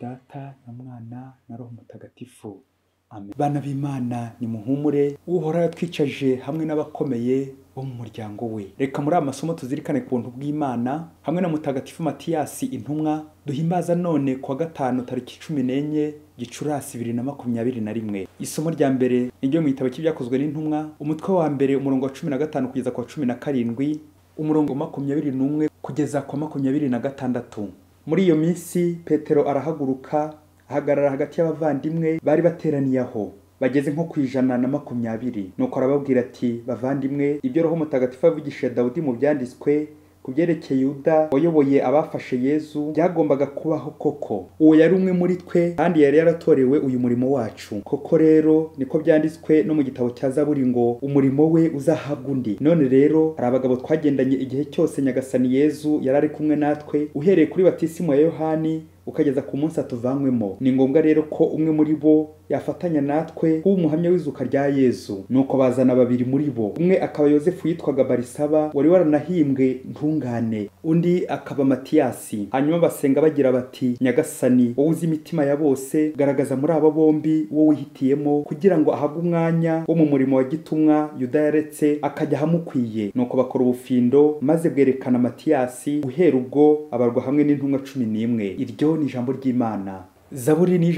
Data na Mwana na Roho Mutagatifu. Amen. Bana b'Imana nimuhumure, Uhoraho yatwicaje hamwe n'abakomeye bo mu muryango we. Reka muri amasomo tuzirikane ku buntu bw'Imana hamwe na mutagatifu Matiyasi intumwa, duhimbaza none kuwa gatanu tariki 14 Gicurasi 2021. Isomo rya mbere niryo mu gitabo cy'ibyakozwe n'intumwa, umutwe wa mbere umurongo wa 15 kugeza kwa 17, umurongo wa 21 kugeza kwa 26. Muri iyo minsi Petero arahaguruka ahagarara hagati y'abavandimwe bari bateraniye aho, bageze nko ku 120. Nuko arababwira ati, bavandimwe, ibyo Roho Mutagatifu yavugishije Dawudi mu byanditswe kubyerekeye Yuda wayoboye abafashe Yezu byagombaga kubaho koko. Uwo yari umwe muri twe kandi yari yaratorewe uyu murimo wacu. Koko rero niko byanditswe no mu gitabo cya Zaburi ngo umurimo we uzahabwa undi. None rero hari abagabo twagendanye igihe cyose Nyagasani Yezu yarari kumwe natwe, uhereye kuri batisimu ya Yohani ukageza ku munsi atuvanywemo. Ni ngombwa rero ko umwe muri bo yafatanya natwe kuba umuhamya w'izuka rya Yezu. Nuko bazana babiri muri bo, umwe akaba Yosefu yitwaga Barisaba wari waranahimbwe ntungane, undi akaba Matiyasi. Hanyuma basenga bagira bati, Nyagasani wowe uzi imitima ya bose, garagaza muri aba bombi uwo wihitiyemo kugira ngo ahabwe umwanya wo mu murimo wa gitumwa Yuda yaretse akajya hamukwiye. Nuko bakora ubufindo maze bwerekana Matiyasi, guhera ubwo abarwa hamwe n'intumwa 11. Iryo ni ijambo ry'Imana. Zaburi ni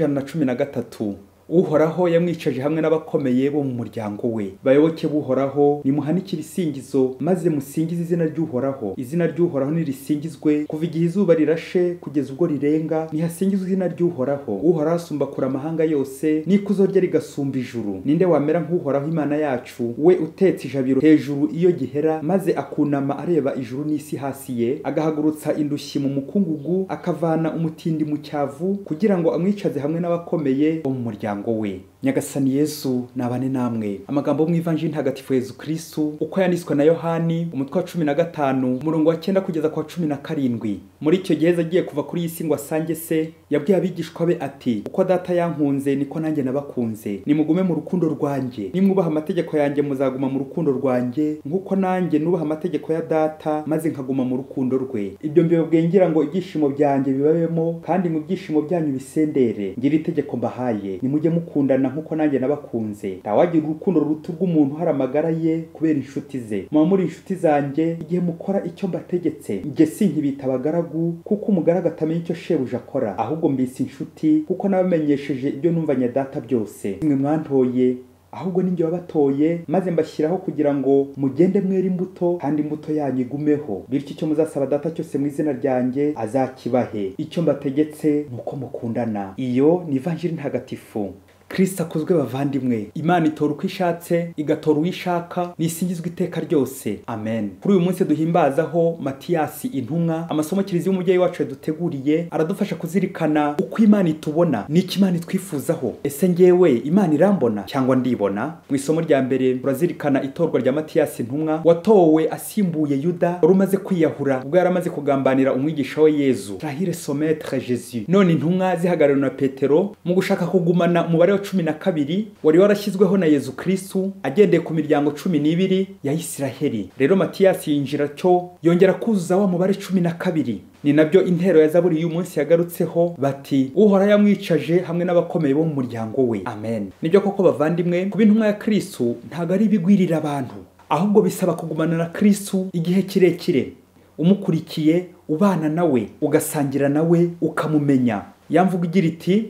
113. Uhoraho yamwicaje hamwe n'abakomeye bo mu muryango we. Bayoboke b'Uhoraho nimuhanikire isingizo maze musingize izina ry'Uhoraho. Izina ry'Uhoraho nirisingizwe kuva igihe izuba rirashe kugeza ubwo rirenga, nihasingizwe izina ry'Uhoraho. Uhoraho asumba kure amahanga yose, n'ikuzo rye rigasumba ijuru. Ninde wamera nk'Uhoraho Imana yacu, we utetse ijabiro hejuru iyo gihera, maze akunama areba ijuru n'isi hasi ye, agahagurutsa indushyi mu mukungugu, akavana umutindi mu cyavu, kugira ngo amwicaze hamwe n'abakomeye bo mu muryango we. Nyagasani Yesu nabane namwe. Amagambo mu Ivanjili ntagatifu Yezu Kristu uko yanditswe na Yohani umutwe wa 15 umurongo wa 9 kugeza kwa 17. Muri icyo gihe agiye kuva kuri isi ngo asange se, yabwiye abigishwa be ati, uko data yankunze niko nanjye nabakunze, nimugume mu rukundo rwanjye. Nimwubaha amategeko yanjye muzaguma mu rukundo rwanjye, nkuko nanjye nubaha amategeko ya data maze nkaguma mu rukundo rwe. Ibyo mbibabwiye ngira ngo ibyishimo byanjye bibabemo kandi mu byishimo byanyu bisendere. Ngira itegeko mbahaye, nimujye mukundana nkuko nanjye nabakunze. Ntawagira urukundo ruruta rw'umuntu hari amagara ye kubera inshuti ze. Muba muri inshuti zanjye igihe mukora icyo mbategetse. Njye sinkibita abagaragu, kuko umugaragu atamenya icyo shebuja akora, ahubwo mbise inshuti kuko nabamenyesheje ibyo numvanye data byose. Mwe mwantoye, ahubwo ninjye wabatoye, maze mbashyiraho kugira ngo mugende mwera imbuto kandi imbuto yanyu igumeho, bityo icyo muzasaba data cyose mu izina ryanjye azakibahe. Icyo mbategetse nuko mukundana. Iyo ni Ivanjili ntagatifu. Kristo akuzwe bavandimwe. Imana itora uko ishatse, igatora uwishaka, nisingizwe iteka ryose. Amen. Kuri uyu munsi duhimbazaho Matiyasi intumwa, amasomo kiliziya umubyeyi wacu yaduteguriye aradufasha kuzirikana uko Imana itubona, n'iki Imana itwifuzaho. Ese ngewe Imana irambona cyangwa ndibona? Mu isomo rya mbere turazirikana itorwa rya Matiyasi intumwa, watowe asimbuye Yuda wari umaze kwiyahura ubwo yaramaze kugambanira umwigisha we Yezu, trahir son maître Jésus. None intumwa zihagarariwe na Petero mu gushaka kugumana umubare 12 wari warashyizweho na Yezu Kristu agendeye ku miryango 12 ya Isiraheli. Rero Matiyasi yinjira cyo yongera kuzuza wa mubare 12. Ni nabyo intero ya Zaburi y'uyu munsi yagarutseho bati, Uhoraho yamwicaje hamwe n'abakomeye bo mu muryango we. Amen. Nibyo koko bavandimwe, kuba intumwa ya Kristu ntago ari bigwirira abantu, ahubwo bisaba kugumana na Kristu igihe kirekire, umukurikiye, ubana nawe, ugasangira nawe, ukamumenya. Yamvuga igira iti,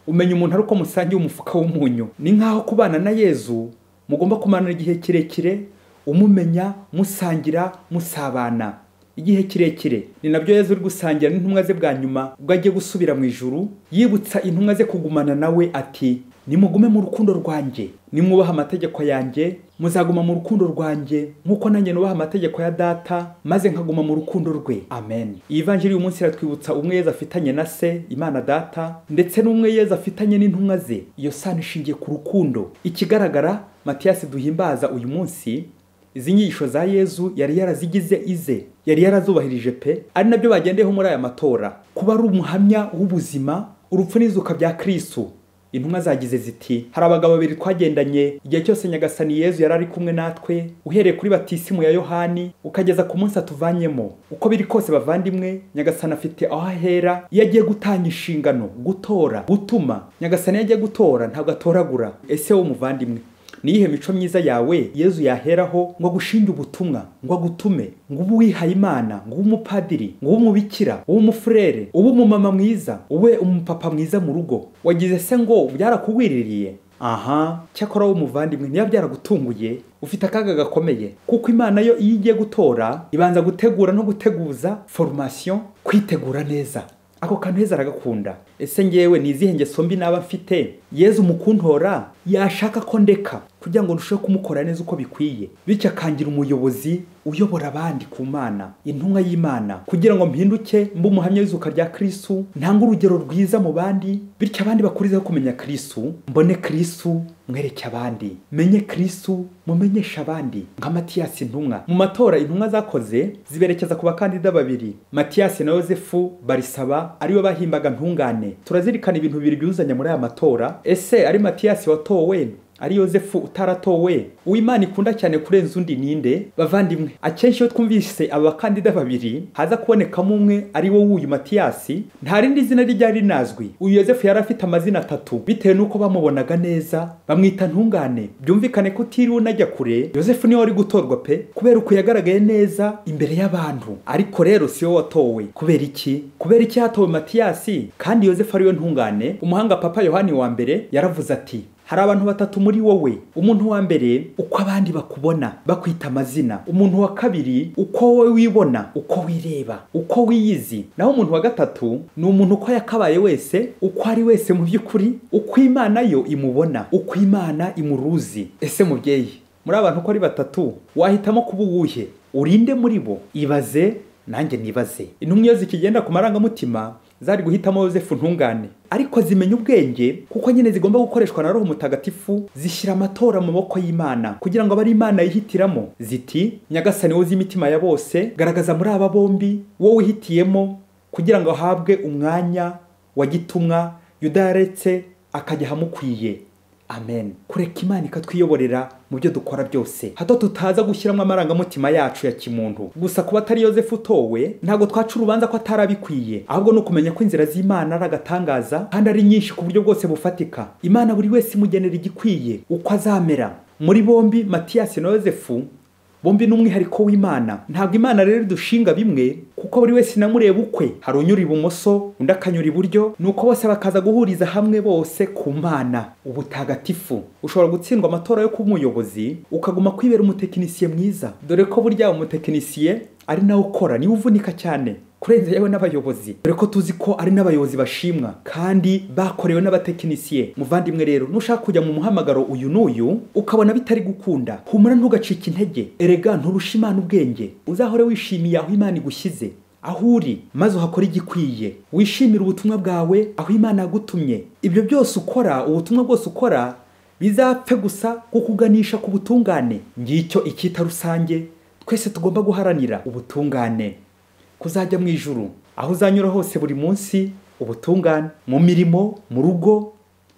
umenya umuntu ari uko musangiye umufuka w'umunyu. Ni nkaho kubana na Yezu mugomba kumanana igihe kirekire, umumenya, musangira, musabana igihe kirekire. Ni nabyo Yezu uri gusangira n'intumwa ze bwa nyuma ubwo agiye gusubira mu ijuru, yibutsa intumwa ze kugumana nawe ati, nimugume mu rukundo rwanjye, nimwubaha amategeko yanjye muzaguma mu rukundo rwanjye, nkuko nanjye nubaha amategeko ya data maze nkaguma mu rukundo rwe. Amen. Iyi Ivanjili uyu munsi iratwibutsa umwe Yezu afitanye na se Imana data, ndetse n'umwe Yezu afitanye n'intumwa ze. Iyo sano ishingiye ku rukundo. Ikigaragara Matiyasi duhimbaza uyu munsi, izi nyigisho za Yezu yari yarazigize ize, yari yarazubahirije pe, ari nabyo bagendeyeho muri aya matora. Kuba ari umuhamya w'ubuzima, urupfu n'izuka bya Kristu, intumwa zagize ziti hari abagabo babiri twagendanye igihe cyose nyagasani Yezu yari ari kumwe natwe, uhereye kuri batisimu ya Yohani ukageza ku munsi atuvanyemo. Uko biri kose bavandimwe, nyagasani afite aho ahera iyo agiye gutanga inshingano, gutora, gutuma. Nyagasani iyo agiye gutora ntabwo atoragura. Ese wowe muvandimwe, niyihe mico myiza yawe Yezu yaheraho ngo agushinge ubutumwa, ngo agutume, ngo ube uwihaye Imana, ngo ube umupadiri, ngo ube umubikira, ube umufurere, ube umumama mwiza, ube umupapa mwiza mu rugo? Wagize se ngo byarakugwiririye? Aha, cyakora wowe muvandimwe, niba byaragutunguye ufite akaga gakomeye, kuko Imana yo iyo igiye gutora ibanza gutegura no guteguza formation, kwitegura neza. Ako kantu Yezu aragakunda. Ese ngewe ni izihe ngeso mbi naba mfite Yezu mu kuntora yashaka ko ndeka kugira ngo ndusheho kumukora neza uko bikwiye, bityo akangira umuyobozi uyobora abandi ku Mana, intumwa y'Imana, kugira ngo mpinduke mbe umuhamya w'izuka rya Kristu, ntange urugero rwiza mu bandi, bityo abandi bakurizeho kumenya Kristu, mbone Kristu mwereke abandi, menye Kristu mumenyesha abandi. Nka Matiyasi intumwa, mu matora intumwa zakoze ziberekeza ku bakandida babiri, Matiyasi na Yosefu barisaba ariwe bahimbaga ntungane. Turazirikana ibintu bibiri byuzanya muri aya matora. Ese ari Matiyasi watowe, ari Yosefu utaratowe? Uw'Imana ikunda cyane kurenza undi ninde? Bavandimwe, akenshi iyo twumvise aba bakandida babiri haza kubonekamo umwe ari wo w'uyu Matiyasi, nta rindi zina ryari rinazwi. Uyu Yosefu yari afite amazina 3 bitewe nuko bamubonaga neza, bamwita ntungane. Byumvikane ko utiriwe unajya kure, Yosefu niwe wari gutorwa pe, kubera uko yagaragaye neza imbere y'abantu. Ariko rero si we watowe. Kubera iki? Kubera iki hatowe Matiyasi kandi Yosefu ariwe ntungane? Umuhanga Papa Yohani wa mbere yaravuze ati, hari abantu 3 muri wowe. Umuntu wa mbere, uko abandi bakubona bakwita amazina. Umuntu wa kabiri, uko wowe wibona, uko wireba, uko wiyizi. Naho umuntu wa gatatu ni umuntu uko yakabaye wese, uko ari wese mu by'ukuri, uko Imana yo imubona, uko Imana imuruzi. Ese mubyeyi, muri abantu uko ari 3 wahitamo kuba uwuhe? Urinde muri bo? Ibaze nanjye nibaze. Intumwa iyo zikigenda ku marangamutima zari guhitamo Yosefu ntungane, ariko zimenya ubwenge kuko nyine zigomba gukoreshwa na Roho Mutagatifu, zishyira amatora mu maboko y'Imana kugira ngo abari Imana yihitiramo. Ziti, nyagasani wozi imitima ya bose, garagaza muri aba bombi wowe uhitiyemo kugira ngo ahabwe umwanya wa gitumwa Yuda yaretse akajya hamukwiye. Amen. Kureka Imana ikatwiyoborera mu byo dukora byose, hato tutaza gushyiramo amarangamutima yacu ya kimuntu. Gusa kuba atari Yosefu utowe ntabwo twaca urubanza ko atarabikwiye, ahubwo no kumenya ko inzira z'Imana ari agatangaza kandi ari nyinshi ku buryo bwose bufatika. Imana buri wese imugenera igikwiye uko azamera. Muri bombi Matiyasi na Yosefu, bombi n'umwihariko w'Imana. Ntabwo Imana rero dushinga bimwe, kuko buri wese namureba ukwe. Hari unyura ibumoso, undi akanyura iburyo, nuko bose bakaza guhuriza hamwe bose ku Mana. Ubutagatifu. Ushobora gutsindwa amatora yo kuba umuyobozi ukaguma kwibera umutekinisiye mwiza, dore ko burya umutekinisiye ari nawe ukora, niwe uvunika cyane kurenza yewe n'abayobozi, dore ko tuzi ko ari n'abayobozi bashimwa kandi bakorewe n'abatekinisiye. Muvandimwe rero, nushaka kujya mu muhamagaro uyu n'uyu ukabona bitari gukunda, humura ntugacike intege. Erega nturusha Imana ubwenge, uzahore wishimiye aho Imana igushyize, aho uri, maze uhakora igikwiye. Wishimira ubutumwa bwawe aho Imana yagutumye. Ibyo byose ukora, ubutumwa bwose ukora, bizapfe gusa kukuganisha ku butungane. Ngicyo icyita rusange twese tugomba guharanira, ubutungane. Kuzajya mu ijuru, aho uzanyura hose buri munsi, ubutungane. Mu mirimo, mu rugo,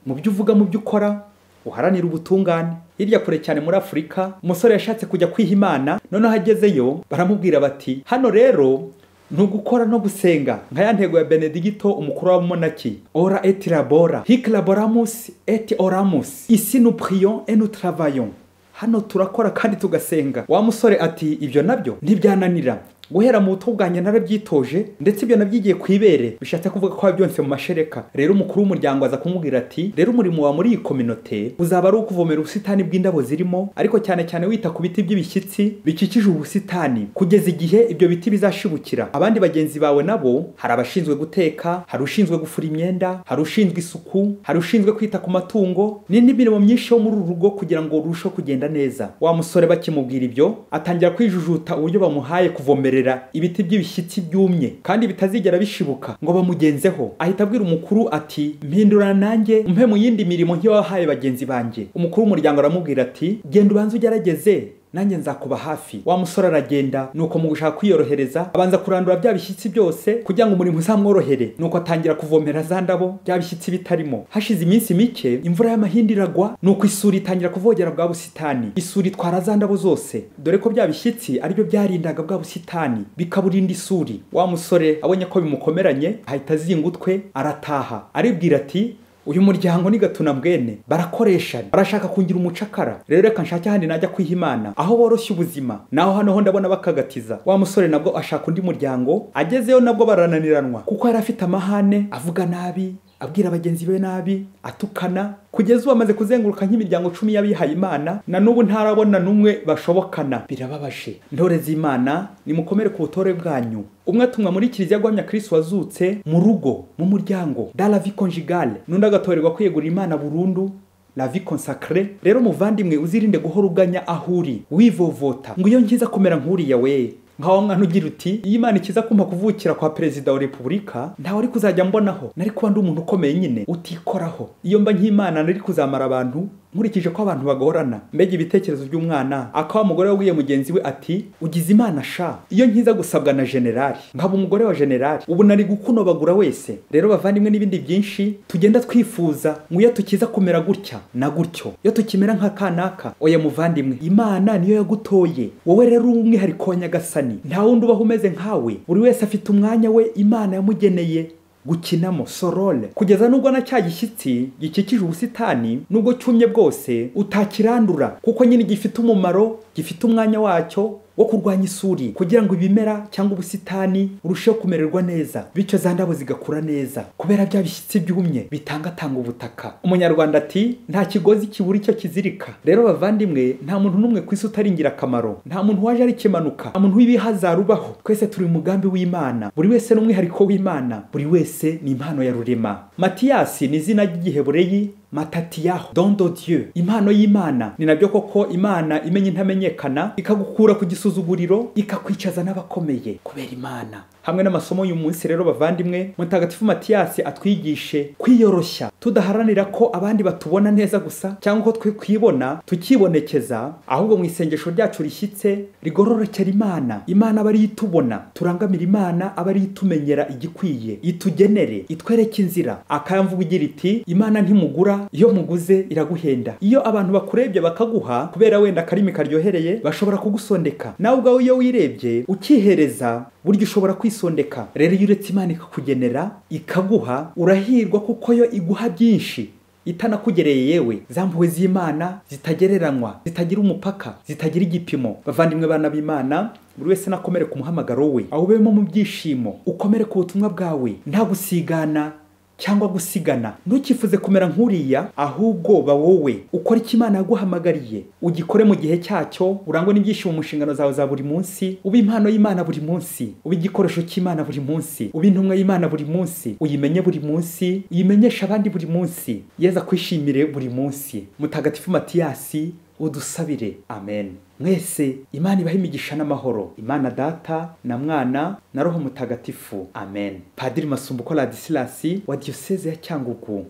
mu byo uvuga, mu byo ukora, uharanira ubutungane. Hirya kure cyane muri Afurika, umusore yashatse kujya kwiha Imana, noneho agezeyo baramubwira bati, hano rero ntugukora no gusenga nka ya ntego ya Benedicto umukuru w'abamonaki, ora et labora, hic laboramus et oramus, ici nous prions et nous travaillons. Hano turakora kandi tugasenga. Wa musore ati, ibyo nabyo ntibyananira, guhera mu buto bwanjye narabyitoje, ndetse ibyo nabyigiye kwibere. Bishatse kuvuga ko byonse mu mashereka. Rero umukuru w'umuryango aza kumubwira ati, rero umurimo wa muri iyi communauté uzaba ari ukuvomera ubusitani bw'indabo zirimo, ariko cyane cyane wita ku biti by'ibishyitsi bikikije ubusitani kugeza igihe ibyo biti bizashibukira. Abandi bagenzi bawe nabo, hari abashinzwe guteka, hari ushinzwe gufura imyenda, hari ushinzwe isuku, hari ushinzwe kwita ku matungo, n'indi mirimo myinshi yo muri uru rugo kugira ngo urusheho kugenda neza. Wa musore bakimubwira ibyo, atangira kwijujuta uburyo bamuhaye kuvomerera ibiti by'ibishyitsi byumye kandi bitazigera bishibuka ngo bamugenzeho. Ahita abwira umukuru ati, mpindurana nanjye umpe mu yindi mirimo nk'iyo wahaye bagenzi banjye. Umukuru w'umuryango aramubwira ati, genda ubanze ugerageze nanjye nzakuba hafi. Wa musore aragenda, nuko mu gushaka kwiyorohereza abanza kurandura bya bishyitsi byose kugira ngo umurimo uzamworohere, nuko atangira kuvomera za ndabo bya bishyitsi bitarimo. Hashize iminsi mike imvura y'amahindi iragwa, nuko isuri itangira kuvogera bwa busitani. Isuri itwara za ndabo zose, dore ko bya bishyitsi aribyo byarindaga bwa busitani bikaburinda isuri. Wa musore abonye ko bimukomeranye ahita azinga utwe arataha, aribwira ati uyu muryango ni gatuna mbwene, barakoresha barashaka kungira umucakara, rero reka nshake ahandi najya kwiha Imana aho boroshya ubuzima, naho hano ho ndabona bakagatiza. Wa musore nabwo ashaka undi muryango, agezeyo nabwo barananiranwa kuko yari afite amahane, avuga nabi, abwira bagenzi be nabi, atukana, kugeza ubu amaze kuzenguruka nk'imiryango 10 y'abihaye Imana, na n'ubu ntarabona n'umwe bashobokana. Birababaje. Ntore z'Imana, nimukomere ku butore bwanyu. Umwe atumwa muri kiliziya guhamya Kristo wazutse mu rugo, mu muryango, dans la vie conjugale, n'undi agatorerwa kwiyegura Imana burundu, la vie consacrée. Rero muvandimwe, uzirinde guhora uganya ahuri wivovota ngo iyo nkiza kumera nk'uriya we. Nkaho mwana ugira uti iyi Imana ikiza kumpa kuvukira kwa perezida wa repubulika, ntawe ari kuzajya mbonaho, nari kuba ndi umuntu ukomeye nyine utikoraho. Iyo mba nk'Imana nari kuzamara abantu nkurikije ko abantu bagorana. Mbega ibitekerezo by'umwana, akaba umugore wabwiye mugenzi we ati ugize Imana sha, iyo nkiza gusabwa na generali nkaba umugore wa generali, ubu nari gukunobagura wese. Rero bavandimwe, n'ibindi byinshi tugenda twifuza ngo iyo tukiza kumera gutya na gutyo, iyo tukimera nka kanaka. Oya muvandimwe, Imana niyo yagutoye wowe, rero umwihariko wa Nyagasani, nta wundi ubaho umeze nkawe. Buri wese afite umwanya we Imana yamugeneye gukinamo sorole, kugeza nubwo na cya gishyitsi gikikije ubusitani nubwo cyumye bwose utakirandura, kuko nyine gifite umumaro, gifite umwanya wacyo wo kurwanya isuri, kugira ngo ibimera cyangwa ubusitani urusheho kumererwa neza, bityo za ndabo zigakura neza kubera bya bishyitsi byumye bitangatanga ubutaka. Umunyarwanda ati nta kigozi kibura icyo kizirika. Rero bavandimwe, nta muntu n'umwe ku isi utaringira akamaro, nta muntu waje ari kimanuka, nta muntu w'ibihazaru ubaho. Twese turi mu mugambi w'Imana, buri wese n'umwihariko w'Imana, buri wese ni impano ya rurema. Matiyasi ni izina ry'Igihebureyi, matatiyaho, don de Dieu, impano y'Imana. Ni nabyo koko Imana imenya intamenyekana, ikagukura ku gisuzuguriro, ikakwicaza n'abakomeye kubera Imana. Hamwe n'amasomo y'uyu munsi rero bavandimwe, mutagatifu Matiyasi atwigishe kwiyoroshya, tudaharanira ko abandi batubona neza gusa cyangwa ko twe kwibona tukibonekeza, ahubwo mu isengesho ryacu rishyitse rigororokera Imana. Imana aba ari itubona, turangamira Imana aba ari itumenyera igikwiye, itugenere, itwereke inzira. Akayamvuga igira iti Imana ntimugura, iyo muguze iraguhenda. Iyo abantu bakurebye bakaguha kubera wenda karimi karyohereye, bashobora kugusondeka. Nawe ubwawe iyo wirebye ukihereza, burya ushobora kwisondeka. Rero iyo uretse Imana ikakugenera ikaguha, urahirwa kuko yo iguha byinshi itanakugereye yewe. Zampuwe z'Imana zitagereranywa, zitagira umupaka, zitagira igipimo. Bavandimwe bana b'Imana, buri wese nakomere ku muhamagaro we, aho ubemo mu byishimo, ukomere ku butumwa bwawe, nta gusigana cyangwa gusigana. Ntukifuze kumera nk'uriya, ahubwo ba wowe ukora icyo Imana yaguhamagariye, ugikore mu gihe cyacyo, urangwa n'ibyishimo mu nshingano zawe za buri munsi, uba impano y'Imana buri munsi, uba igikoresho cy'Imana buri munsi, uba intumwa y'Imana buri munsi, uyimenye buri munsi, uyimenyesha abandi buri munsi. Yeza kwishimire buri munsi. Mutagatifu Matiyasi, udusabire. Amen. Mwese Imana ibahe imigisha n'amahoro. Imana Data na Mwana na Roho Mutagatifu. Amen. Padiri Masumbuko Ladislas wa Diocese ya Cyangugu.